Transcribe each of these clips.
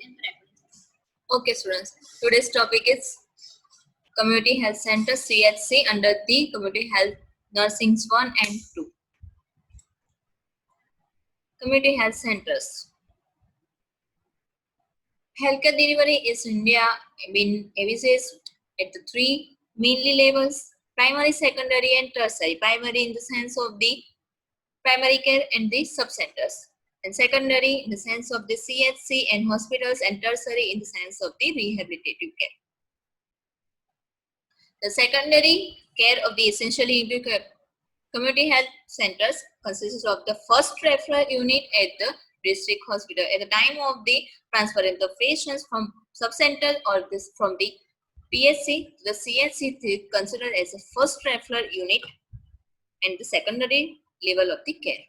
and preferences. Okay, students. Today's topic is Community Health Center (CHC) under the Community Health Nursings 1 and 2. Community Health Centers. Healthcare delivery is India been envisaged at the three mainly levels: primary, secondary, and tertiary. Primary in the sense of the primary care and the sub-centers, and secondary in the sense of the CHC and hospitals, and tertiary in the sense of the rehabilitative care. The secondary care of the essentially community health centers consists of the first referral unit at the district hospital at the time of the transfer of the patients from sub-center or this from the PSC to the CHC is considered as a first referral unit and the secondary level of the care.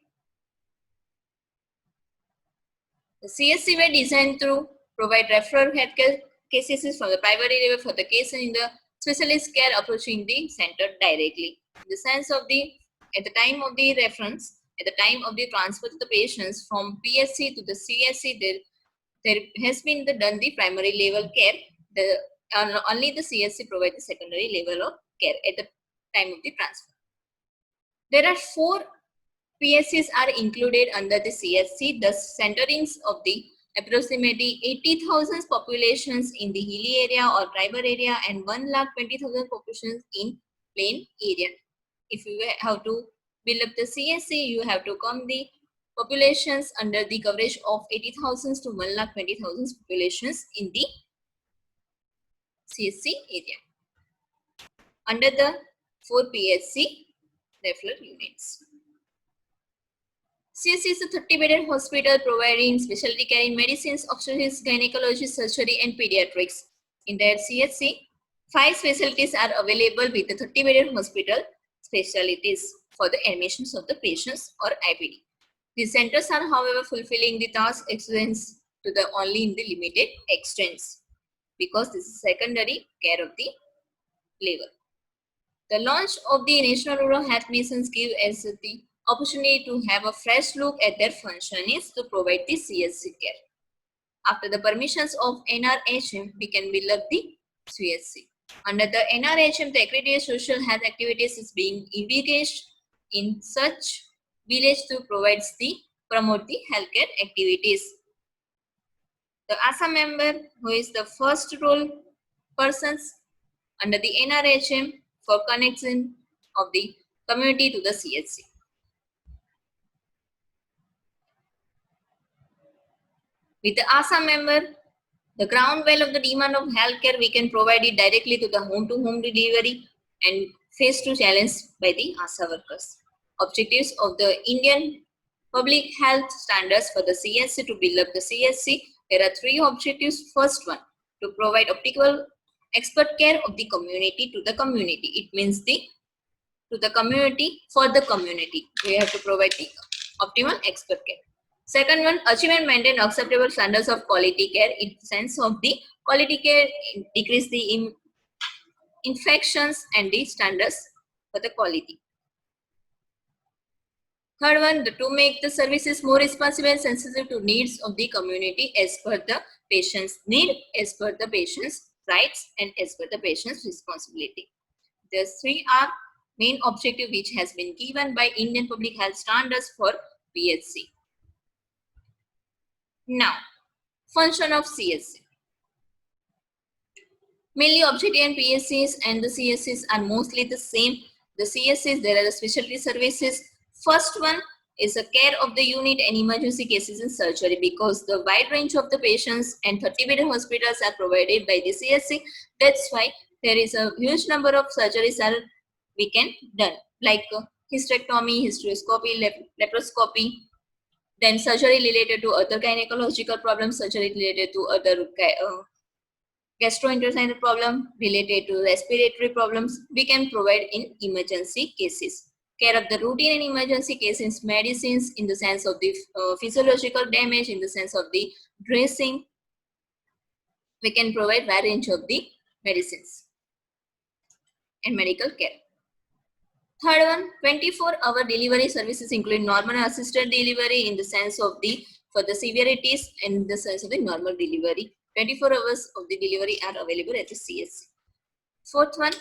The CHC were designed to provide referral healthcare cases from the primary level for the case in the specialist care approaching the center directly. In the sense of the at the time of the reference, at the time of the transfer to the patients from PSC to the CSC, there has been done the primary level care. Only the CSC provides the secondary level of care at the time of the transfer. There are 4 PSCs are included under the CSC, the centerings of the approximately 80,000 populations in the hilly area or tribal area and 1,20,000 populations in plain area. If you have to build up the CSC, you have to come the populations under the coverage of 80,000 to 1,20,000 populations in the CSC area. Under the 4 PSC referral units. CSC is a 30-bedded hospital providing specialty care in medicines, obstetrics, gynecology, surgery, and pediatrics. In their CSC, 5 specialties are available with the 30-bedded hospital specialties for the admissions of the patients or IPD. These centers are, however, fulfilling the task extends to the only in the limited extents because this is secondary care of the level. The launch of the National Rural Health Missions give us the opportunity to have a fresh look at their function is to provide the CSC care. After the permissions of NRHM, we can build up the CSC. Under the NRHM, the accredited social health activities is being engaged in such village to promote the healthcare activities. The ASA member, who is the first role persons under the NRHM for connection of the community to the CSC. With the ASA member, the ground well of the demand of healthcare, we can provide it directly to the home-to-home delivery and face to challenge by the ASA workers. Objectives of the Indian Public Health Standards for the CSC to build up the CSC. There are 3 objectives. First one, to provide optimal expert care of the community to the community. It means to the community for the community. We have to provide the optimal expert care. Second one, achieve and maintain acceptable standards of quality care in the sense of the quality care decrease the infections and the standards for the quality. Third one, to make the services more responsive and sensitive to needs of the community as per the patient's need, as per the patient's rights, and as per the patient's responsibility. These 3 are main objective which has been given by Indian Public Health Standards for PHC. Now, function of CSC. Mainly objective and PSCs and the CSCs are mostly the same. The CSCs, there are the specialty services. First one is a care of the unit and emergency cases in surgery because the wide range of the patients and 30-bedded hospitals are provided by the CSC. That's why there is a huge number of surgeries are we can done like hysterectomy, hysteroscopy, laparoscopy, then surgery related to other gynecological problems, surgery related to other gastrointestinal problem, related to respiratory problems, we can provide in emergency cases. Care of the routine and emergency cases, medicines in the sense of the physiological damage, in the sense of the dressing, we can provide wide range of the medicines and medical care. Third one, 24-hour delivery services include normal assisted delivery in the sense of the For the severities in the sense of the normal delivery, 24 hours of the delivery are available at the CSC. Fourth one,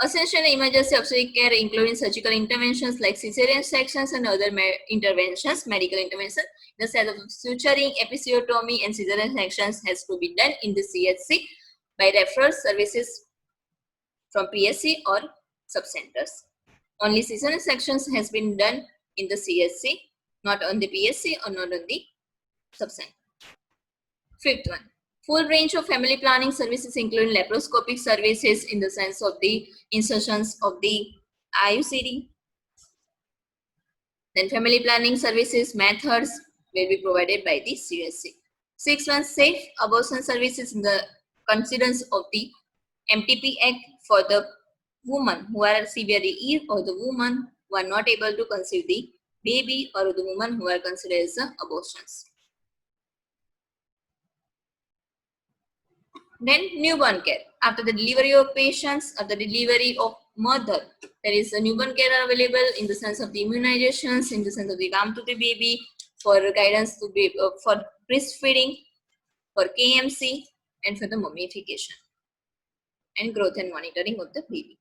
essential emergency obstetric care including surgical interventions like cesarean sections and other interventions, medical interventions. The set of suturing, episiotomy and cesarean sections has to be done in the CHC by referral services from PSC or subcenters. Only cesarean sections has been done in the CSC, not on the PSC or not on the subcenter. Fifth one, full range of family planning services including laparoscopic services in the sense of the insertions of the IUCD. Then family planning services methods will be provided by the CSC. Sixth one, safe abortion services in the considerance of the MTP Act for the women who are severely ill or the women who are not able to conceive the baby or the women who are considered as abortions. Then newborn care. After the delivery of patients, after the delivery of mother, there is a newborn care available in the sense of the immunizations, in the sense of the calm to the baby, for guidance to be for breastfeeding, for KMC, and for the mummification and growth and monitoring of the baby.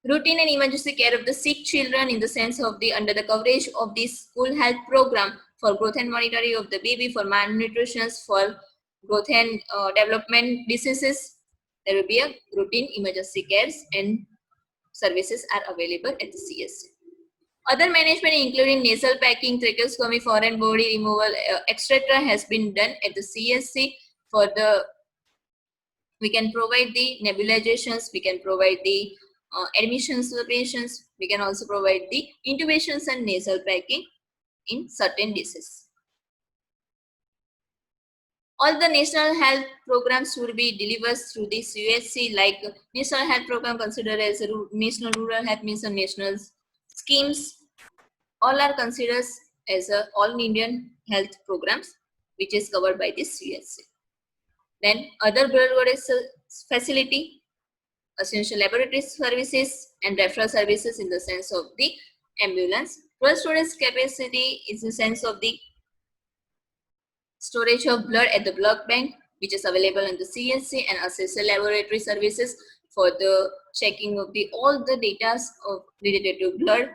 Routine and emergency care of the sick children in the sense of the under the coverage of the school health program for growth and monitoring of the baby, for malnutrition, for growth and development diseases. There will be a routine emergency cares and services are available at the CSC. Other management including nasal packing, tracheostomy, foreign body removal, etc. has been done at the CSC. For the we can provide the nebulizations, we can provide the admissions to the patients, we can also provide the intubations and nasal packing in certain diseases. All the national health programs will be delivered through the CSC, like national health program considered as a national rural health mission, national schemes, all are considered as a all Indian health programs which is covered by this CSC. Then other blood facility, essential laboratory services and referral services in the sense of the ambulance. Blood storage capacity is the sense of the storage of blood at the blood bank which is available in the CSC, and essential laboratory services for the checking of the all the data of related to blood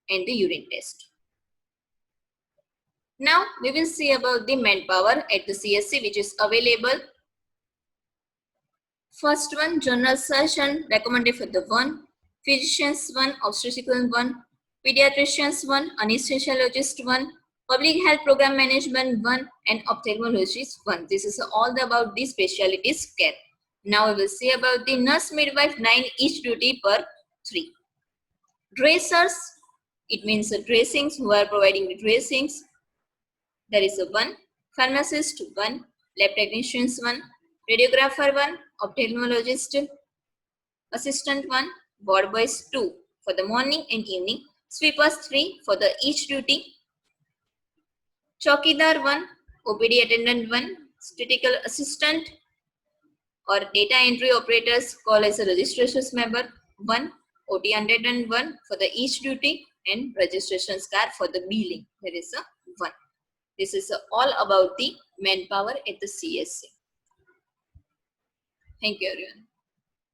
and the urine test. Now we will see about the manpower at the CSC which is available. First one, general surgeon recommended for the 1, physicians 1, obstetrician 1, pediatricians 1, anesthesiologist 1, public health program management 1, and ophthalmologist 1. This is all about the specialties care. Now we will see about the nurse midwife 9 each duty per 3. Dressers, it means the dressings who are providing the dressings. There is a 1, pharmacist 1, lab technicians 1, radiographer 1, ophthalmologist assistant 1, ward boys 2 for the morning and evening, sweepers 3 for the each duty, chowkidar 1, OPD attendant 1, statistical assistant or data entry operators called as a registration member 1, OT attendant 1 for the each duty, and registration card for the billing. There is a 1. This is all about the manpower at the CSC. Thank you everyone.